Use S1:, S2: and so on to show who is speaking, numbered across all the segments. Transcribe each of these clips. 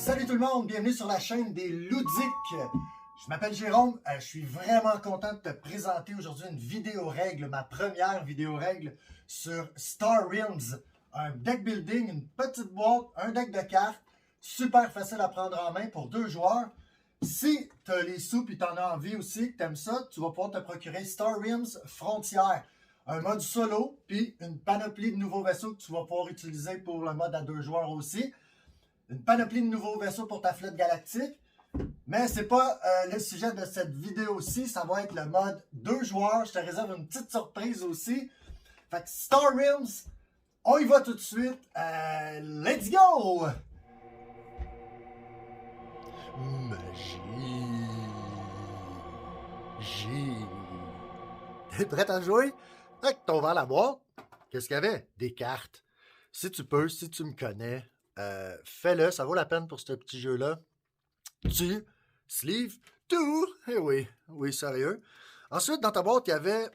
S1: Salut tout le monde, bienvenue sur la chaîne des Ludiques. Je m'appelle Jérôme, je suis vraiment content de te présenter aujourd'hui une vidéo règle, ma première vidéo règle sur Star Realms. Un deck building, une petite boîte, un deck de cartes, super facile à prendre en main pour 2 joueurs. Si tu as les sous et tu en as envie aussi, que tu aimes ça, tu vas pouvoir te procurer Star Realms Frontières. Un mode solo, puis une panoplie de nouveaux vaisseaux que tu vas pouvoir utiliser pour le mode à 2 joueurs aussi. Une panoplie de nouveaux vaisseaux pour ta flotte galactique. Mais c'est pas le sujet de cette vidéo-ci. Ça va être le mode 2 joueurs. Je te réserve une petite surprise aussi. Fait que Star Realms, on y va tout de suite. Let's go! Magie. T'es prêt à jouer? Avec ton verre à boire. Qu'est-ce qu'il y avait? Des cartes. Si tu peux, si tu me connais, fais-le. Ça vaut la peine pour ce petit jeu-là. Tu, sleeve, tout. Eh oui, oui, sérieux. Ensuite, dans ta boîte, il y avait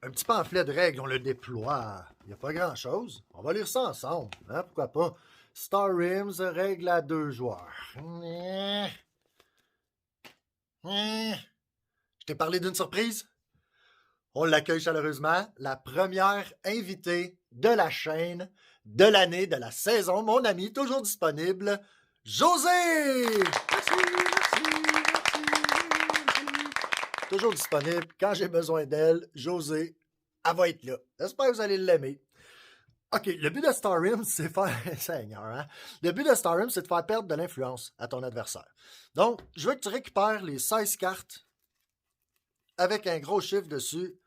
S1: un petit pamphlet de règles. On le déploie. Il n'y a pas grand-chose. On va lire ça ensemble. Hein? Pourquoi pas? Star Realms, règles à 2 joueurs. Je t'ai parlé d'une surprise? On l'accueille chaleureusement. La première invitée de la chaîne, de l'année, de la saison. Mon ami, toujours disponible, José! Merci. Toujours disponible. Quand j'ai besoin d'elle, José, elle va être là. J'espère que vous allez l'aimer. OK, le but de Star Realms, c'est faire... Seigneur, hein? Le but de Star Realms, c'est de faire perdre de l'influence à ton adversaire. Donc, je veux que tu récupères les 16 cartes avec un gros chiffre dessus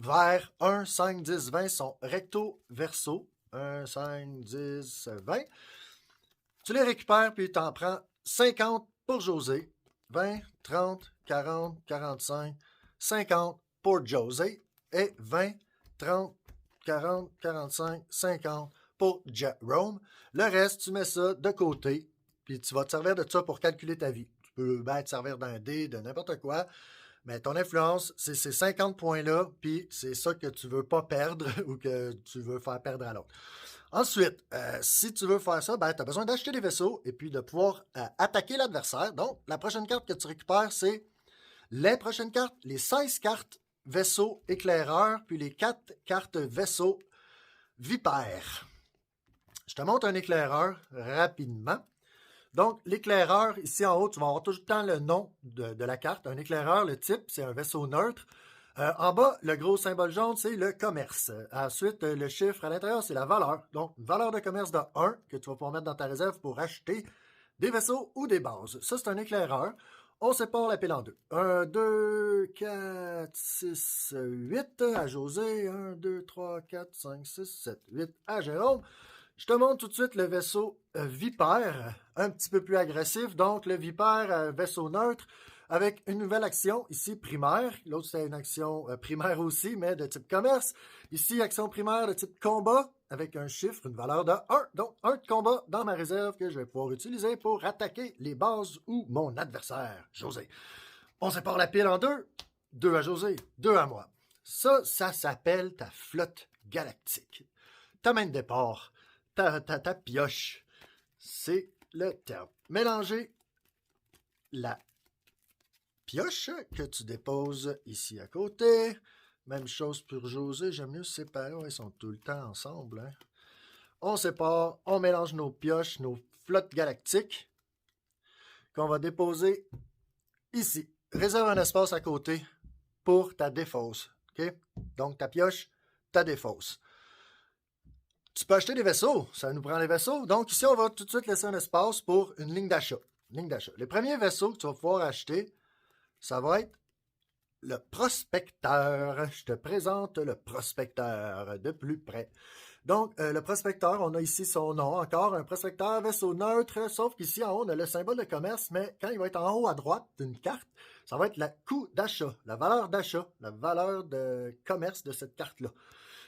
S1: vers 1, 5, 10, 20 sont recto-verso. 1, 5, 10, 20. Tu les récupères, puis tu en prends 50 pour José, 20, 30, 40, 45, 50 pour José, et 20, 30, 40, 45, 50 pour Jérôme. Le reste, tu mets ça de côté, puis tu vas te servir de ça pour calculer ta vie. Tu peux te servir d'un dé, de n'importe quoi. Mais ton influence, c'est ces 50 points-là, puis c'est ça que tu ne veux pas perdre ou que tu veux faire perdre à l'autre. Ensuite, si tu veux faire ça, tu as besoin d'acheter des vaisseaux et puis de pouvoir attaquer l'adversaire. Donc, la prochaine carte que tu récupères, c'est les prochaines cartes, les 16 cartes vaisseaux éclaireurs, puis les 4 cartes vaisseaux vipères. Je te montre un éclaireur rapidement. Donc, l'éclaireur, ici en haut, tu vas avoir tout le temps le nom de la carte. Un éclaireur, le type, c'est un vaisseau neutre. En bas, le gros symbole jaune, c'est le commerce. Ensuite, le chiffre à l'intérieur, c'est la valeur. Donc, une valeur de commerce de 1 que tu vas pouvoir mettre dans ta réserve pour acheter des vaisseaux ou des bases. Ça, c'est un éclaireur. On sépare la pile en deux. 1, 2, 4, 6, 8 à José. 1, 2, 3, 4, 5, 6, 7, 8 à Jérôme. Je te montre tout de suite le vaisseau Vipère, un petit peu plus agressif. Donc, le Vipère, vaisseau neutre, avec une nouvelle action, ici, primaire. L'autre, c'est une action primaire aussi, mais de type commerce. Ici, action primaire de type combat, avec un chiffre, une valeur de 1. Donc, 1 de combat dans ma réserve que je vais pouvoir utiliser pour attaquer les bases ou mon adversaire, José. On sépare la pile en deux. 2 à José, 2 à moi. Ça s'appelle ta flotte galactique. Ta main de départ. Ta pioche, c'est le terme. Mélanger la pioche que tu déposes ici à côté. Même chose pour José, j'aime mieux séparer, ils sont tout le temps ensemble. Hein? On sépare, on mélange nos pioches, nos flottes galactiques qu'on va déposer ici. Réserve un espace à côté pour ta défausse. Okay? Donc ta pioche, ta défausse. Tu peux acheter des vaisseaux, ça nous prend les vaisseaux. Donc ici, on va tout de suite laisser un espace pour une ligne d'achat. Les premiers vaisseaux que tu vas pouvoir acheter, ça va être le prospecteur. Je te présente le prospecteur de plus près. Donc, le prospecteur, on a ici son nom, encore un prospecteur vaisseau neutre, sauf qu'ici en haut, on a le symbole de commerce, mais quand il va être en haut à droite d'une carte, ça va être le coût d'achat, la valeur de commerce de cette carte-là.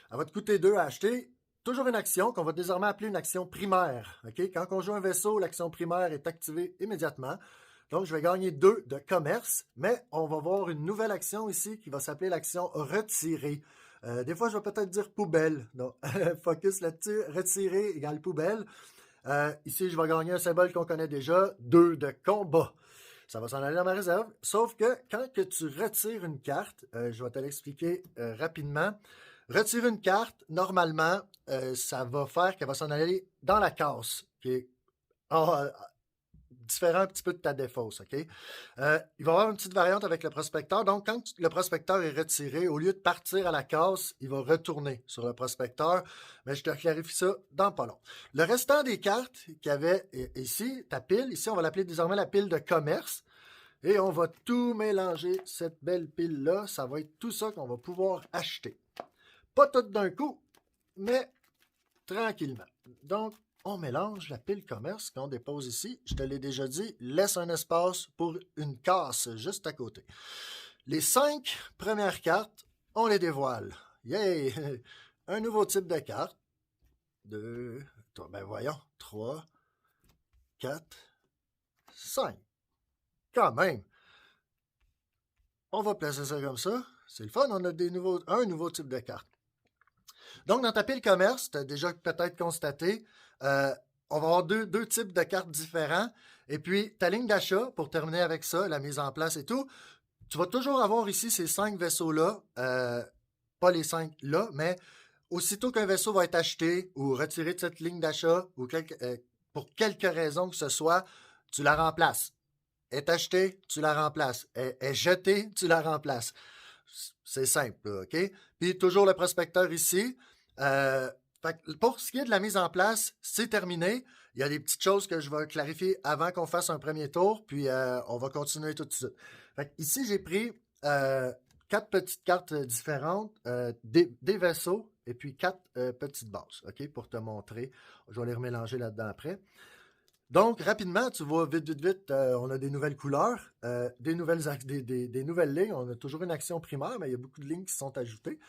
S1: Elle va te coûter 2 à acheter. Toujours une action qu'on va désormais appeler une action primaire. Okay? Quand on joue un vaisseau, l'action primaire est activée immédiatement. Donc, je vais gagner 2 de commerce, mais on va voir une nouvelle action ici qui va s'appeler l'action retirer. Des fois, je vais peut-être dire poubelle. Donc, focus là-dessus. Retirer égale poubelle. Ici, je vais gagner un symbole qu'on connaît déjà, 2 de combat. Ça va s'en aller dans ma réserve. Sauf que quand que tu retires une carte, je vais te l'expliquer rapidement. Retirer une carte, normalement, ça va faire qu'elle va s'en aller dans la case, qui est différent un petit peu de ta défausse, OK? Il va y avoir une petite variante avec le prospecteur. Donc, quand le prospecteur est retiré, au lieu de partir à la case, il va retourner sur le prospecteur. Mais je te clarifie ça dans pas long. Le restant des cartes qu'il y avait ici, ta pile, ici, on va l'appeler désormais la pile de commerce. Et on va tout mélanger, cette belle pile-là. Ça va être tout ça qu'on va pouvoir acheter. Pas tout d'un coup, mais tranquillement. Donc, on mélange la pile commerce qu'on dépose ici. Je te l'ai déjà dit, laisse un espace pour une casse juste à côté. Les 5 premières cartes, on les dévoile. Yay! Un nouveau type de carte. 2, ben voyons, 3, 4, 5. Quand même. On va placer ça comme ça. C'est le fun, on a un nouveau type de carte. Donc, dans ta pile commerce, tu as déjà peut-être constaté, on va avoir deux types de cartes différents. Et puis, ta ligne d'achat, pour terminer avec ça, la mise en place et tout, tu vas toujours avoir ici ces 5 vaisseaux-là. Pas les 5 là, mais aussitôt qu'un vaisseau va être acheté ou retiré de cette ligne d'achat, ou pour quelque raison que ce soit, tu la remplaces. Est acheté, tu la remplaces. Est jeté, tu la remplaces. C'est simple, OK? Puis toujours le prospecteur ici. Pour ce qui est de la mise en place, c'est terminé. Il y a des petites choses que je vais clarifier avant qu'on fasse un premier tour, puis on va continuer tout de suite. Ici, j'ai pris 4 petites cartes différentes, des vaisseaux, et puis 4 petites bases, OK? Pour te montrer. Je vais les remélanger là-dedans après. Donc, rapidement, tu vois, vite, on a des nouvelles couleurs, des nouvelles lignes. On a toujours une action primaire, mais il y a beaucoup de lignes qui sont ajoutées.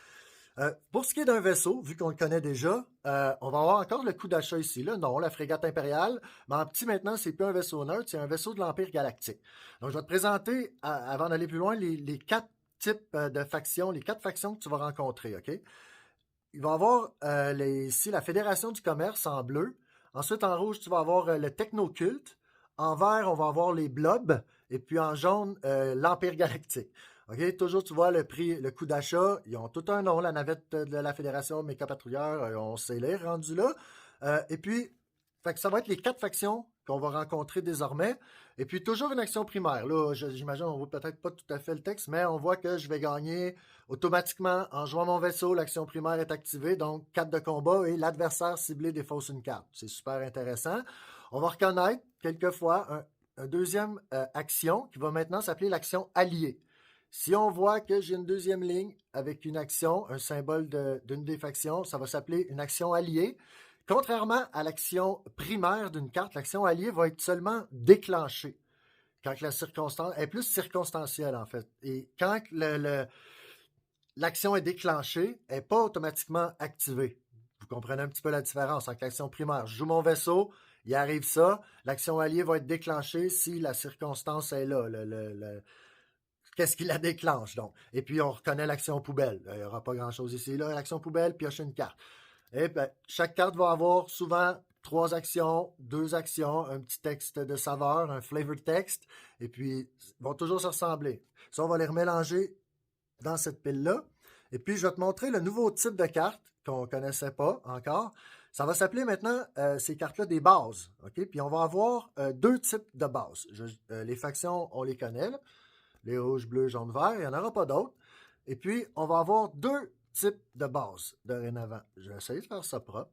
S1: Pour ce qui est d'un vaisseau, vu qu'on le connaît déjà, on va avoir encore le coût d'achat ici. Là. Non, la frégate impériale, mais en petit maintenant, c'est plus un vaisseau neutre, c'est un vaisseau de l'Empire galactique. Donc, je vais te présenter, avant d'aller plus loin, les 4 types de factions, les 4 factions que tu vas rencontrer, OK? Il va y avoir ici la Fédération du commerce en bleu. Ensuite, en rouge, tu vas avoir le Technoculte. En vert, on va avoir les Blobs. Et puis en jaune, l'Empire galactique. OK? Toujours, tu vois le prix, le coût d'achat. Ils ont tout un nom, la navette de la Fédération Méca Patrouilleurs. On sait les rendus là. Et puis, ça va être les 4 factions qu'on va rencontrer désormais. Et puis, toujours une action primaire. Là, j'imagine, on ne voit peut-être pas tout à fait le texte, mais on voit que je vais gagner automatiquement en jouant mon vaisseau. L'action primaire est activée, donc 4 de combat et l'adversaire ciblé défausse une carte. C'est super intéressant. On va reconnaître quelquefois un deuxième action qui va maintenant s'appeler l'action alliée. Si on voit que j'ai une deuxième ligne avec une action, un symbole d'une des factions, ça va s'appeler une action alliée. Contrairement à l'action primaire d'une carte, l'action alliée va être seulement déclenchée quand la circonstance est plus circonstancielle, en fait. Et quand l'action est déclenchée, elle n'est pas automatiquement activée. Vous comprenez un petit peu la différence entre l'action primaire. Je joue mon vaisseau, il arrive ça. L'action alliée va être déclenchée si la circonstance est là. Qu'est-ce qui la déclenche, donc? Et puis, on reconnaît l'action poubelle. Il n'y aura pas grand-chose ici. Là, l'action poubelle, pioche une carte. Et bien, chaque carte va avoir souvent 3 actions, 2 actions, un petit texte de saveur, un flavor text, et puis ils vont toujours se ressembler. Ça, on va les remélanger dans cette pile-là. Et puis, je vais te montrer le nouveau type de carte qu'on ne connaissait pas encore. Ça va s'appeler maintenant, ces cartes-là, des bases. OK? Puis, on va avoir 2 types de bases. Les factions, on les connaît, là. Les rouges, bleus, jaunes, verts. Il n'y en aura pas d'autres. Et puis, on va avoir 2 types de bases dorénavant. Je vais essayer de faire ça propre.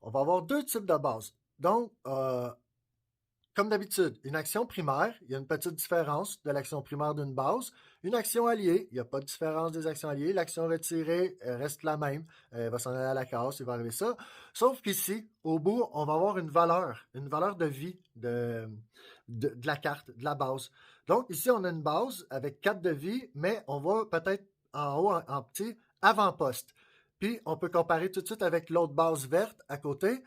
S1: On va avoir 2 types de bases. Donc, comme d'habitude, une action primaire, il y a une petite différence de l'action primaire d'une base. Une action alliée, il n'y a pas de différence des actions alliées. L'action retirée reste la même. Elle va s'en aller à la case, il va arriver ça. Sauf qu'ici, au bout, on va avoir une valeur de vie de la carte, de la base. Donc, ici, on a une base avec 4 de vie, mais on va peut-être en haut, en petit, avant-poste. Puis, on peut comparer tout de suite avec l'autre base verte à côté.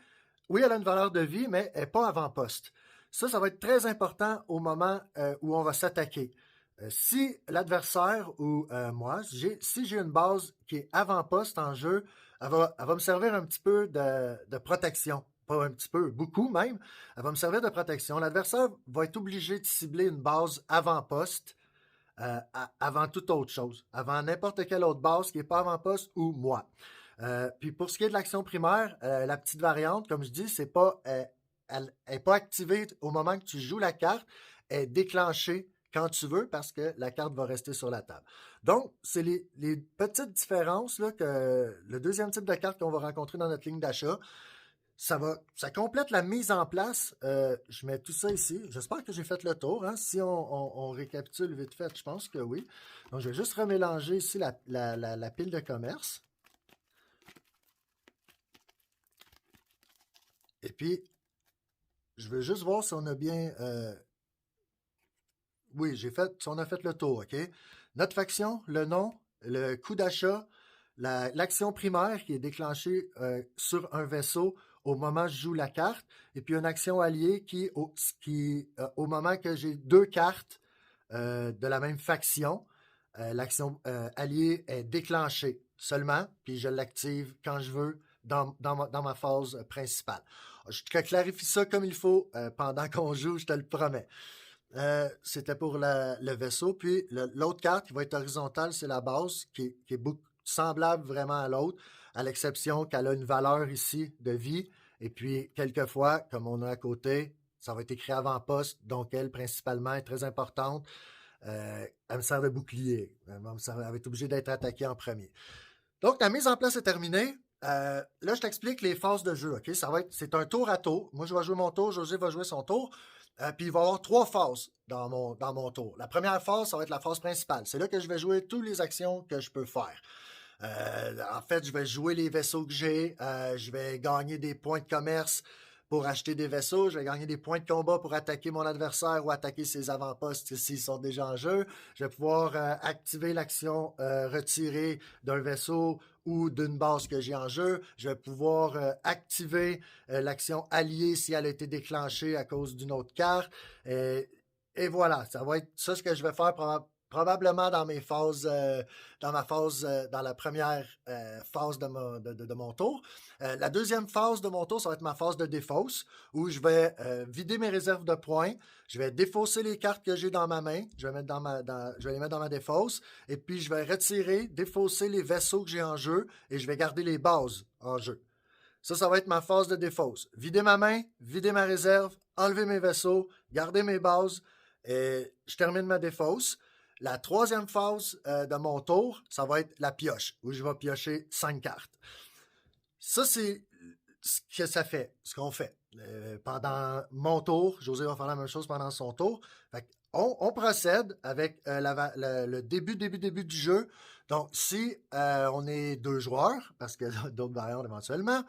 S1: Oui, elle a une valeur de vie, mais elle n'est pas avant-poste. Ça va être très important au moment où on va s'attaquer. Si l'adversaire ou moi, si j'ai une base qui est avant-poste en jeu, elle va me servir un petit peu de protection pas un petit peu, beaucoup même. Elle va me servir de protection. L'adversaire va être obligé de cibler une base avant-poste avant toute autre chose, avant n'importe quelle autre base qui n'est pas avant-poste ou moi. Puis pour ce qui est de l'action primaire, la petite variante, comme je dis, c'est pas, elle n'est pas activée au moment que tu joues la carte, elle est déclenchée quand tu veux parce que la carte va rester sur la table. Donc, c'est les petites différences là, que le deuxième type de carte qu'on va rencontrer dans notre ligne d'achat. Ça complète la mise en place. Je mets tout ça ici. J'espère que j'ai fait le tour. Hein. Si on récapitule vite fait, je pense que oui. Donc, je vais juste remélanger ici la pile de commerce. Et puis, je veux juste voir si on a bien... Oui, si on a fait le tour, OK? Notre faction, le nom, le coût d'achat, l'action primaire qui est déclenchée sur un vaisseau au moment où je joue la carte, et puis une action alliée au moment que j'ai deux cartes de la même faction, l'action alliée est déclenchée seulement, puis je l'active quand je veux dans ma phase principale. Je te clarifie ça comme il faut pendant qu'on joue, je te le promets. C'était pour le vaisseau. Puis l'autre carte qui va être horizontale, c'est la base, qui est semblable vraiment à l'autre, à l'exception qu'elle a une valeur ici de vie. Et puis, quelquefois, comme on a à côté, ça va être écrit avant-poste, donc elle, principalement, est très importante. Elle me sert de bouclier. Elle va être obligée d'être attaquée en premier. Donc, la mise en place est terminée. Là, je t'explique les phases de jeu. OK? C'est un tour à tour. Moi, je vais jouer mon tour. José va jouer son tour. Puis il va y avoir trois phases dans mon tour. La première phase, ça va être la phase principale. C'est là que je vais jouer toutes les actions que je peux faire. En fait, je vais jouer les vaisseaux que j'ai. Je vais gagner des points de commerce pour acheter des vaisseaux. Je vais gagner des points de combat pour attaquer mon adversaire ou attaquer ses avant-postes s'ils sont déjà en jeu. Je vais pouvoir activer l'action retirer d'un vaisseau ou d'une base que j'ai en jeu. Je vais pouvoir activer l'action alliée si elle a été déclenchée à cause d'une autre carte. Et voilà, ça va être ça ce que je vais faire probablement dans mes phases, dans la première phase de mon tour. La deuxième phase de mon tour, ça va être ma phase de défausse, où je vais vider mes réserves de points, je vais défausser les cartes que j'ai dans ma main, je vais les mettre dans ma défausse, et puis je vais retirer, défausser les vaisseaux que j'ai en jeu, et je vais garder les bases en jeu. Ça va être ma phase de défausse. Vider ma main, vider ma réserve, enlever mes vaisseaux, garder mes bases, et je termine ma défausse. La troisième phase de mon tour, ça va être la pioche, où je vais piocher 5 cartes. Ça, c'est ce que ça fait, ce qu'on fait. Pendant mon tour, José va faire la même chose pendant son tour. On procède avec le début du jeu. Donc, si on est deux joueurs, parce que d'autres variantes éventuellement,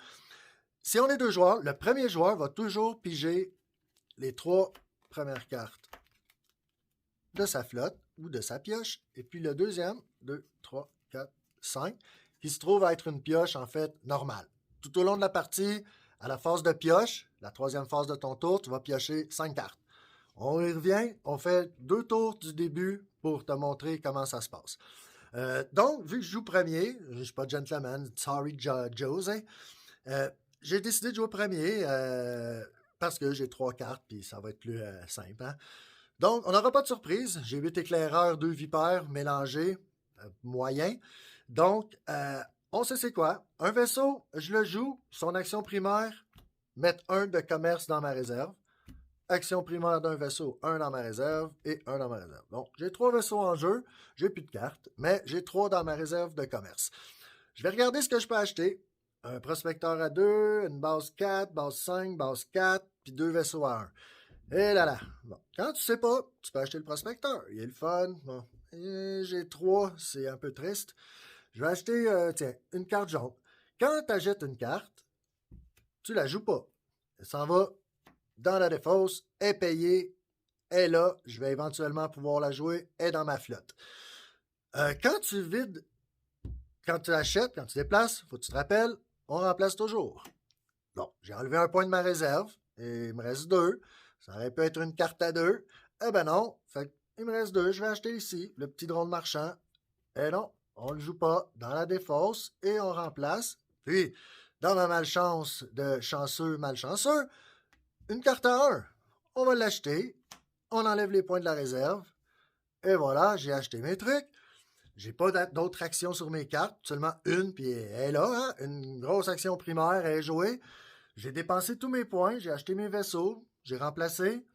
S1: si on est deux joueurs, le premier joueur va toujours piger les trois premières cartes de sa flotte ou de sa pioche. Et puis le deuxième, 2, 3, 4, 5, qui se trouve à être une pioche en fait normale. Tout au long de la partie, à la phase de pioche, la troisième phase de ton tour, tu vas piocher 5 cartes. On y revient, on fait 2 tours du début pour te montrer comment ça se passe. Donc, vu que je joue premier, je ne suis pas gentleman, sorry Jose, j'ai décidé de jouer premier parce que j'ai 3 cartes, puis ça va être plus simple. Hein? Donc, on n'aura pas de surprise. J'ai 8 éclaireurs, 2 vipères mélangés, moyens. Donc, on sait c'est quoi. Un vaisseau, je le joue. Son action primaire, mettre 1 de commerce dans ma réserve. Action primaire d'un vaisseau, 1 dans ma réserve et 1 dans ma réserve. Donc, j'ai 3 vaisseaux en jeu. J'ai plus de cartes, mais j'ai 3 dans ma réserve de commerce. Je vais regarder ce que je peux acheter. Un prospecteur à 2, une base 4, base 5, base 4, puis 2 vaisseaux à 1. Et là là. Bon. Quand tu sais pas, tu peux acheter le prospecteur. Il est le fun. Bon. J'ai 3, c'est un peu triste. Je vais acheter, tiens, une carte jaune. Quand tu achètes une carte, tu la joues pas. Elle s'en va dans la défausse, est payée, est là. Je vais éventuellement pouvoir la jouer, est dans ma flotte. Quand tu vides, quand tu achètes, quand tu déplaces, faut que tu te rappelles, on remplace toujours. Bon, j'ai enlevé un point de ma réserve et il me reste 2. Ça aurait pu être une carte à 2. Eh ben non. Fait il me reste 2. Je vais acheter ici le petit drone marchand. Eh non, on ne le joue pas dans la défausse et on remplace. Puis, dans ma malchance de chanceux malchanceux, une carte à 1. On va l'acheter. On enlève les points de la réserve. Et voilà, j'ai acheté mes trucs. J'ai pas d'autres actions sur mes cartes, seulement une, puis elle est là, hein? Une grosse action primaire, elle est jouée. J'ai dépensé tous mes points, j'ai acheté mes vaisseaux, j'ai remplacé.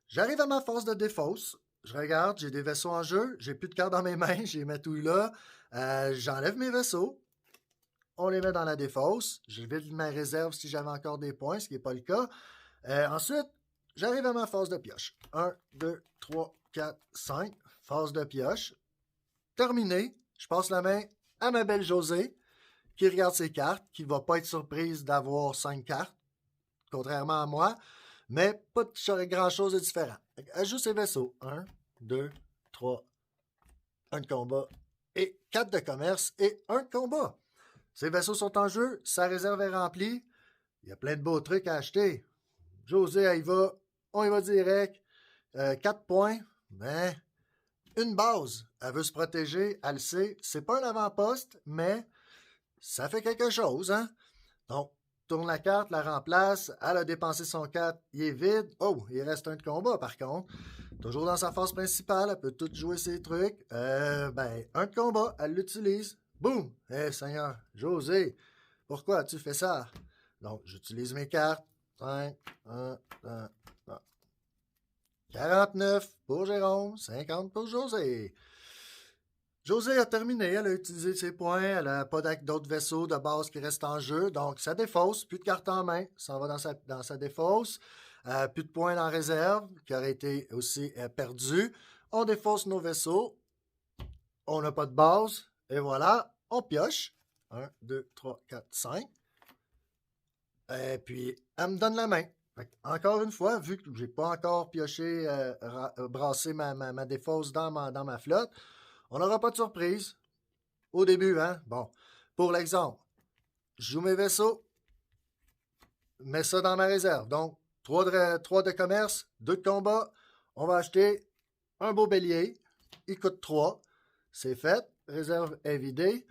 S1: J'arrive à ma phase de défausse. Je regarde, j'ai des vaisseaux en jeu, j'ai plus de cartes dans mes mains, j'ai ma touille là. J'enlève mes vaisseaux, on les met dans la défausse. Je vide ma réserve si j'avais encore des points, ce qui n'est pas le cas. Ensuite, j'arrive à ma phase de pioche. 1, 2, 3, 4, 5. Phase de pioche. Terminé. Je passe la main à ma belle Josée, qui regarde ses cartes, qui ne va pas être surprise d'avoir 5 cartes, contrairement à moi, mais pas grand-chose de différent. Elle joue ses vaisseaux. 1, 2, 3, 1 de combat et 4 de commerce et 1 de combat. Ses vaisseaux sont en jeu, sa réserve est remplie. Il y a plein de beaux trucs à acheter. Josée, elle y va. On y va direct. 4 points, mais une base. Elle veut se protéger, elle le sait. C'est pas un avant-poste, mais ça fait quelque chose, hein? Donc, tourne la carte, la remplace. Elle a dépensé son 4, il est vide. Oh, il reste un de combat, par contre. Toujours dans sa phase principale, elle peut tout jouer ses trucs. Un de combat, elle l'utilise. Boum! Seigneur, Josée, pourquoi as-tu fait ça? Donc, j'utilise mes cartes. 5, 1, 1, 1. 49 pour Jérôme, 50 pour Josée. Josée a terminé, elle a utilisé ses points, elle n'a pas d'autres vaisseaux de base qui restent en jeu, donc ça défausse, plus de cartes en main, ça va dans sa défausse, plus de points en réserve, qui aurait été aussi perdu. On défausse nos vaisseaux, on n'a pas de base, et voilà, on pioche. 1, 2, 3, 4, 5. Et puis, elle me donne la main. Encore une fois, vu que j'ai pas encore pioché, brassé ma défausse dans ma flotte, on n'aura pas de surprise au début, hein? Bon, pour l'exemple, je joue mes vaisseaux, mets ça dans ma réserve. Donc, 3 de commerce, 2 de combat. On va acheter un beau bélier. Il coûte 3. C'est fait. Réserve est vidée.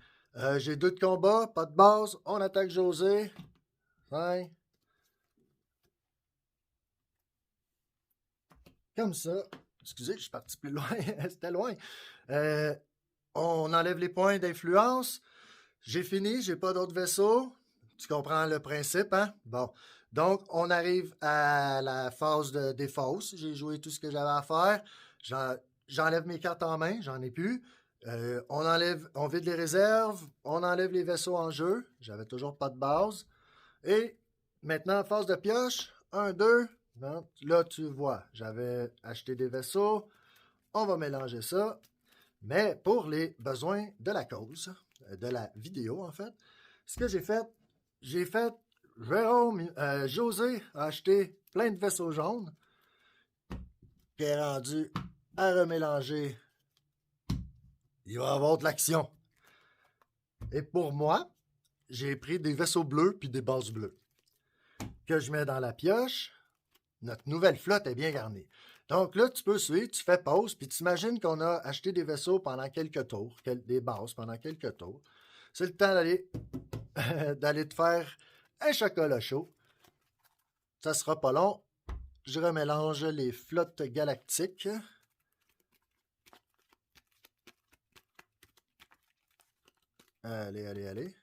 S1: J'ai 2 de combat, pas de base. On attaque Josée. 5. Comme ça. Excusez, je suis parti plus loin. C'était loin. On enlève les points d'influence. J'ai fini, j'ai pas d'autres vaisseaux. Tu comprends le principe, hein? Bon. Donc, on arrive à la phase de défausse. J'ai joué tout ce que j'avais à faire. J'enlève mes cartes en main, j'en ai plus. On vide les réserves, on enlève les vaisseaux en jeu. J'avais toujours pas de base. Et maintenant, phase de pioche. 1, 2. Non, là, tu vois, j'avais acheté des vaisseaux. On va mélanger ça. Mais pour les besoins de la cause, de la vidéo en fait, ce que j'ai fait, Jérôme, José a acheté plein de vaisseaux jaunes, qui est rendu à remélanger. Il va y avoir de l'action. Et pour moi, j'ai pris des vaisseaux bleus puis des bases bleues que je mets dans la pioche. Notre nouvelle flotte est bien garnie. Donc là, tu peux suivre, tu fais pause, puis tu imagines qu'on a acheté des vaisseaux pendant quelques tours, des bases pendant quelques tours. C'est le temps d'aller te faire un chocolat chaud. Ça sera pas long. Je remélange les flottes galactiques. Allez, allez, allez.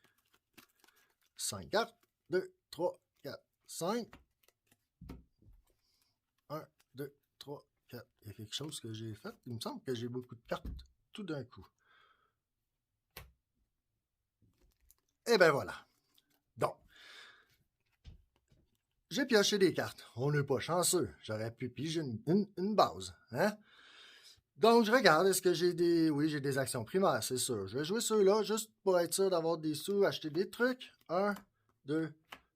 S1: 5 cartes. 2, 3, 4, 5. 1, 2, 3, 4. Il y a quelque chose que j'ai fait. Il me semble que j'ai beaucoup de cartes tout d'un coup. Et ben voilà. Donc, j'ai pioché des cartes. On n'est pas chanceux. J'aurais pu piger une base. Hein? Donc, je regarde. Est-ce que j'ai des... Oui, j'ai des actions primaires, c'est sûr. Je vais jouer ceux-là juste pour être sûr d'avoir des sous, acheter des trucs. 1, 2,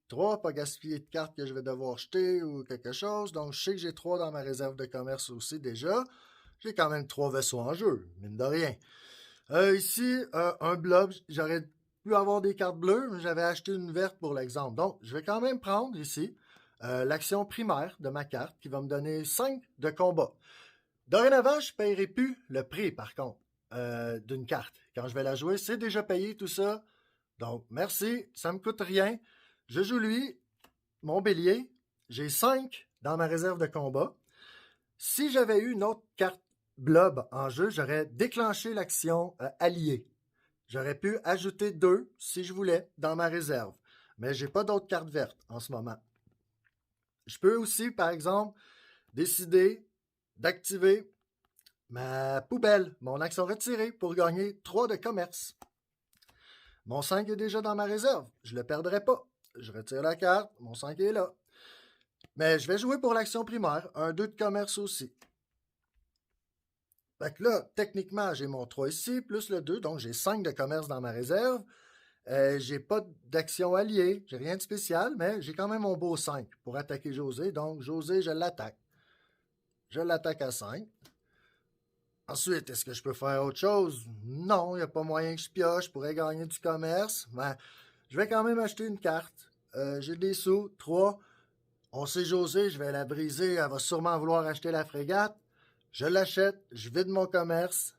S1: 3. Pas gaspiller de cartes que je vais devoir jeter ou quelque chose. Donc, je sais que j'ai 3 dans ma réserve de commerce aussi déjà. J'ai quand même 3 vaisseaux en jeu, mine de rien. Ici, un blob. J'aurais pu avoir des cartes bleues, mais j'avais acheté une verte pour l'exemple. Donc, je vais quand même prendre ici l'action primaire de ma carte qui va me donner 5 de combat. Dorénavant, je ne paierai plus le prix, par contre, d'une carte. Quand je vais la jouer, c'est déjà payé tout ça. Donc, merci, ça ne me coûte rien. Je joue lui, mon bélier. J'ai 5 dans ma réserve de combat. Si j'avais eu une autre carte blob en jeu, j'aurais déclenché l'action alliée. J'aurais pu ajouter 2 si je voulais dans ma réserve. Mais j'ai pas d'autres cartes vertes en ce moment. Je peux aussi, par exemple, décider d'activer ma poubelle, mon action retirée, pour gagner 3 de commerce. Mon 5 est déjà dans ma réserve. Je ne le perdrai pas. Je retire la carte. Mon 5 est là. Mais je vais jouer pour l'action primaire. Un 2 de commerce aussi. Fait que là, techniquement, j'ai mon 3 ici, plus le 2. Donc, j'ai 5 de commerce dans ma réserve. J'ai pas d'action alliée. J'ai rien de spécial, mais j'ai quand même mon beau 5 pour attaquer José. Donc, José, je l'attaque. Je l'attaque à 5. Ensuite, est-ce que je peux faire autre chose? Non, il n'y a pas moyen que je pioche. Je pourrais gagner du commerce. Mais je vais quand même acheter une carte. J'ai des sous. 3. On sait José, je vais la briser. Elle va sûrement vouloir acheter la frégate. Je l'achète. Je vide mon commerce.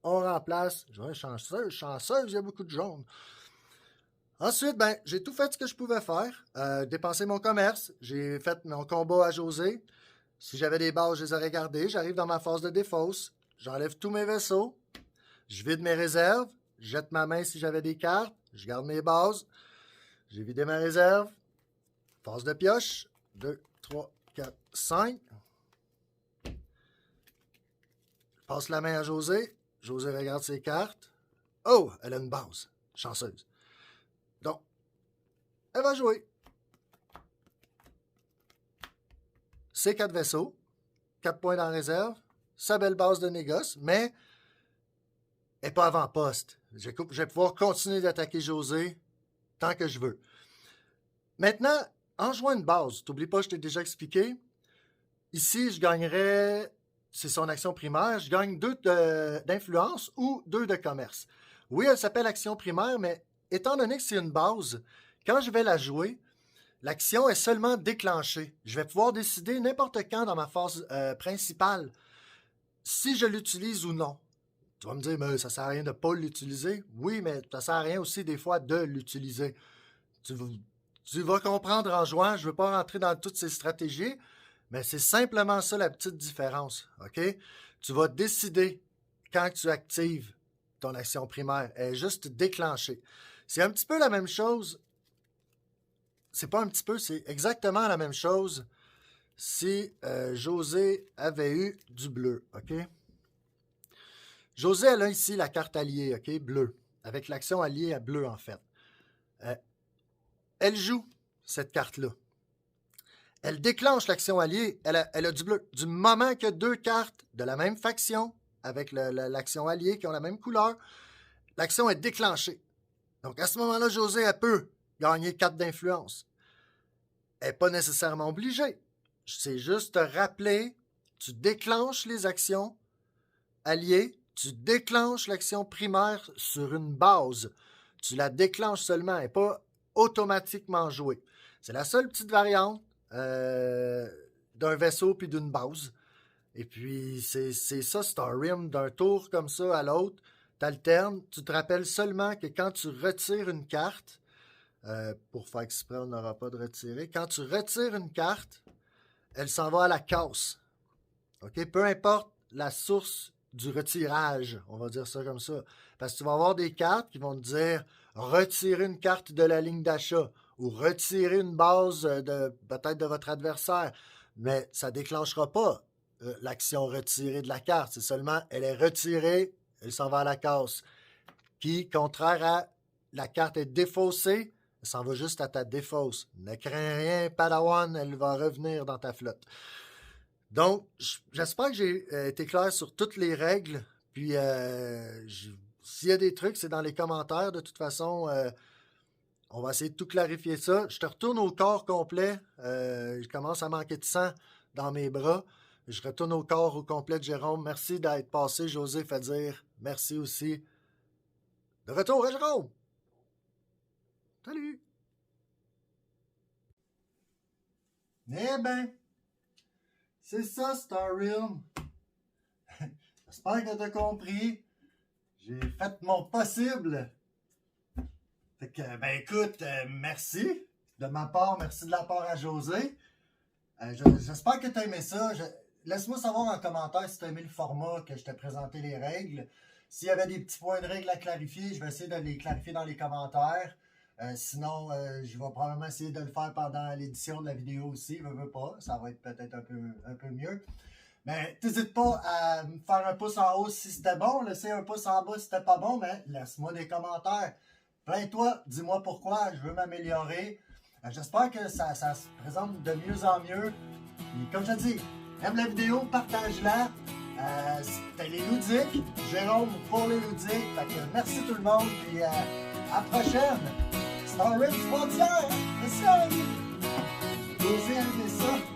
S1: On remplace. Je vais chanceuse, chanceuse, il y a beaucoup de jaunes. Ensuite, ben, j'ai tout fait ce que je pouvais faire. Dépenser mon commerce. J'ai fait mon combat à José. Si j'avais des bases, je les aurais gardées. J'arrive dans ma phase de défausse. J'enlève tous mes vaisseaux. Je vide mes réserves. Je jette ma main si j'avais des cartes. Je garde mes bases. J'ai vidé ma réserve. Phase de pioche. 2, 3, 4, 5. Je passe la main à José. José regarde ses cartes. Oh, elle a une base. Chanceuse. Donc, elle va jouer. Ses 4 vaisseaux. 4 points dans la réserve. Sa belle base de négoce. Mais elle n'est pas avant-poste. Je vais pouvoir continuer d'attaquer José tant que je veux. Maintenant, en jouant une base, t'oublies pas, je t'ai déjà expliqué. Ici, je gagnerais, c'est son action primaire, je gagne 2 d'influence ou 2 de commerce. Oui, elle s'appelle action primaire, mais étant donné que c'est une base, quand je vais la jouer, l'action est seulement déclenchée. Je vais pouvoir décider n'importe quand dans ma phase principale si je l'utilise ou non. Tu vas me dire, mais ça sert à rien de ne pas l'utiliser. Oui, mais ça sert à rien aussi des fois de l'utiliser. Tu vas comprendre en jouant. Je ne veux pas rentrer dans toutes ces stratégies, mais c'est simplement ça la petite différence. OK? Tu vas décider quand tu actives ton action primaire. Elle est juste déclenchée. C'est un petit peu la même chose. C'est pas un petit peu, c'est exactement la même chose si José avait eu du bleu. OK? José, elle a ici la carte alliée, OK? Bleu. Avec l'action alliée à bleu, en fait. Elle joue cette carte-là. Elle déclenche l'action alliée. Elle a du bleu. Du moment qu'il y a 2 cartes de la même faction avec l'action alliée qui ont la même couleur, l'action est déclenchée. Donc, à ce moment-là, José, elle peut gagner 4 d'influence. Elle n'est pas nécessairement obligée. C'est juste te rappeler, tu déclenches les actions alliées, tu déclenches l'action primaire sur une base. Tu la déclenches seulement, elle n'est pas automatiquement jouée. C'est la seule petite variante d'un vaisseau puis d'une base. Et puis, c'est ça, Star Rim, d'un tour comme ça à l'autre, t'alternes. Tu te rappelles seulement que quand tu retires une carte, pour faire exprès, on n'aura pas de retirer. Quand tu retires une carte, elle s'en va à la casse. OK? Peu importe la source du retirage, on va dire ça comme ça. Parce que tu vas avoir des cartes qui vont te dire retirer une carte de la ligne d'achat ou retirer une base peut-être de votre adversaire. Mais ça ne déclenchera pas l'action retirée de la carte. C'est seulement elle est retirée, elle s'en va à la casse. Qui, contraire à la carte est défaussée, elle s'en va juste à ta défausse. Ne crains rien, Padawan, elle va revenir dans ta flotte. Donc, j'espère que j'ai été clair sur toutes les règles. Puis, s'il y a des trucs, c'est dans les commentaires. De toute façon, on va essayer de tout clarifier ça. Je te retourne au corps complet. Je commence à manquer de sang dans mes bras. Je retourne au corps au complet de Jérôme. Merci d'être passé. José fait dire merci aussi. De retour à Jérôme. Salut. Eh ben, c'est ça, Star Realm. J'espère que t'as compris. J'ai fait mon possible. Fait que, ben écoute, merci. De ma part, merci de la part à José. J'espère que tu as aimé ça. Laisse-moi savoir en commentaire si tu as aimé le format que je t'ai présenté les règles. S'il y avait des petits points de règles à clarifier, je vais essayer de les clarifier dans les commentaires. Sinon, je vais probablement essayer de le faire pendant l'édition de la vidéo aussi. Veux pas, ça va être peut-être un peu mieux. Mais n'hésite pas à me faire un pouce en haut si c'était bon. Laissez un pouce en bas si c'était pas bon, mais laisse-moi des commentaires. Plains-toi, dis-moi pourquoi, je veux m'améliorer. J'espère que ça se présente de mieux en mieux. Et comme je te dis, aime la vidéo, partage-la. C'était les ludiques. Jérôme pour les ludiques. Fait que merci tout le monde. Puis à la prochaine. Star Wars frontière. Merci à vous. Osez aimer ça.